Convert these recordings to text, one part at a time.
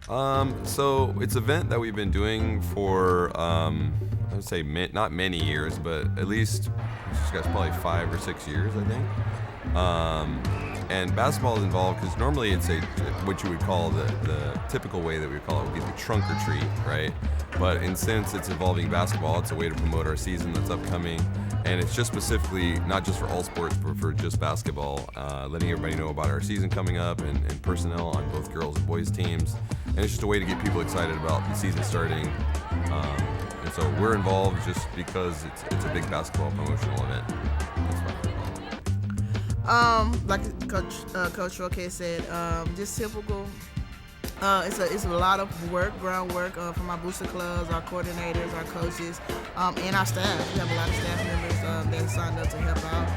So it's an event that we've been doing for, I would say not many years, but at least, guys, probably 5 or 6 years, I think. And basketball is involved because normally it's what you would call the typical way that we would call it would be the trunk or treat, right? But since it's involving basketball, it's a way to promote our season that's upcoming. And it's just specifically, not just for all sports, but for just basketball, letting everybody know about our season coming up and personnel on both girls and boys teams. And it's just a way to get people excited about the season starting. And so we're involved just because it's a big basketball promotional event. Like Coach Roque said, just typical. It's a lot of groundwork from our booster clubs, our coordinators, our coaches, and our staff. We have a lot of staff members that signed up to help out,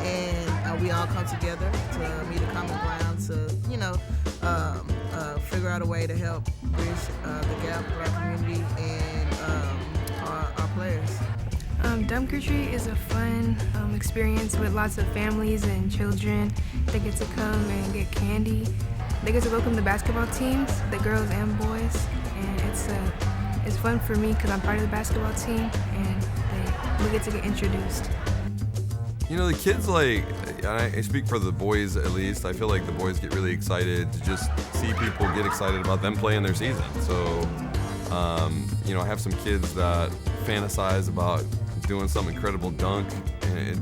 and we all come together to meet a common ground to, figure out a way to help bridge the gap for our community and our players. Dump Retreat is a fun experience with lots of families and children. They get to come and get candy. They get to welcome the basketball teams, the girls and boys, and it's fun for me because I'm part of the basketball team, and we get to get introduced. The kids, I speak for the boys at least, I feel like the boys get really excited to just see people get excited about them playing their season. So, I have some kids that fantasize about doing some incredible dunk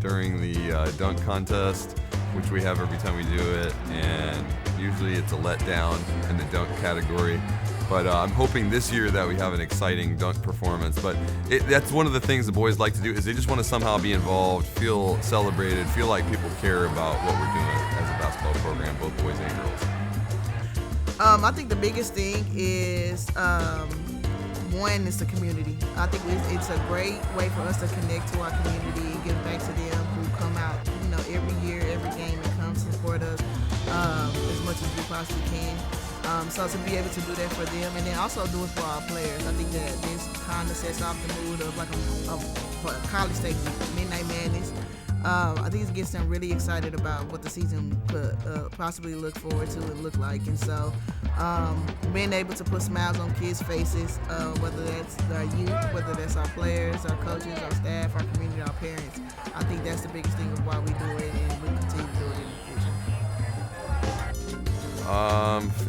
during the dunk contest, which we have every time we do it, and usually it's a letdown in the dunk category. But I'm hoping this year that we have an exciting dunk performance. But that's one of the things the boys like to do is they just want to somehow be involved, feel celebrated, feel like people care about what we're doing as a basketball program, both boys and girls. I think the biggest thing is one is the community. I think it's a great way for us to connect to our community and give back to them who come out, every year, every game, and come support us as much as we possibly can. So to be able to do that for them, and then also do it for our players, I think that this kind of sets off the mood of like a college state Midnight Madness. I think it gets them really excited about what the season could possibly look forward to and look like. And so being able to put smiles on kids' faces, whether that's our youth, whether that's our players, our coaches, our staff, our community, our parents, I think that's the biggest thing of why we do it, and we continue to do it in the future.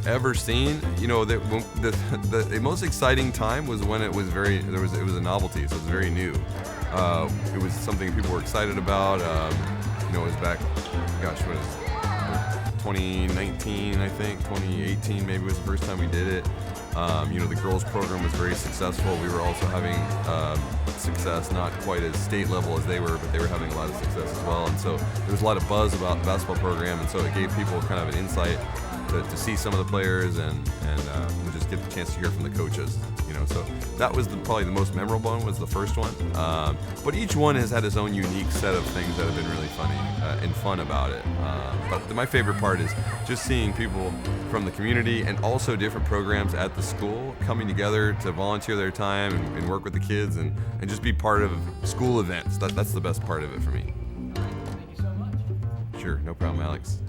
Ever seen? The most exciting time was when it was it was a novelty, so it was very new. It was something people were excited about. It was back, what is it, 2019, I think, 2018 maybe was the first time we did it. The girls program was very successful. We were also having success, not quite as state level as they were, but they were having a lot of success as well. And so there was a lot of buzz about the basketball program, and so it gave people kind of an insight to see some of the players and just get the chance to hear from the coaches. So that was probably the most memorable one, was the first one. But each one has had its own unique set of things that have been really funny and fun about it. But my favorite part is just seeing people from the community and also different programs at the school coming together to volunteer their time and work with the kids and just be part of school events. That's the best part of it for me. Thank you so much. Sure, no problem, Alex.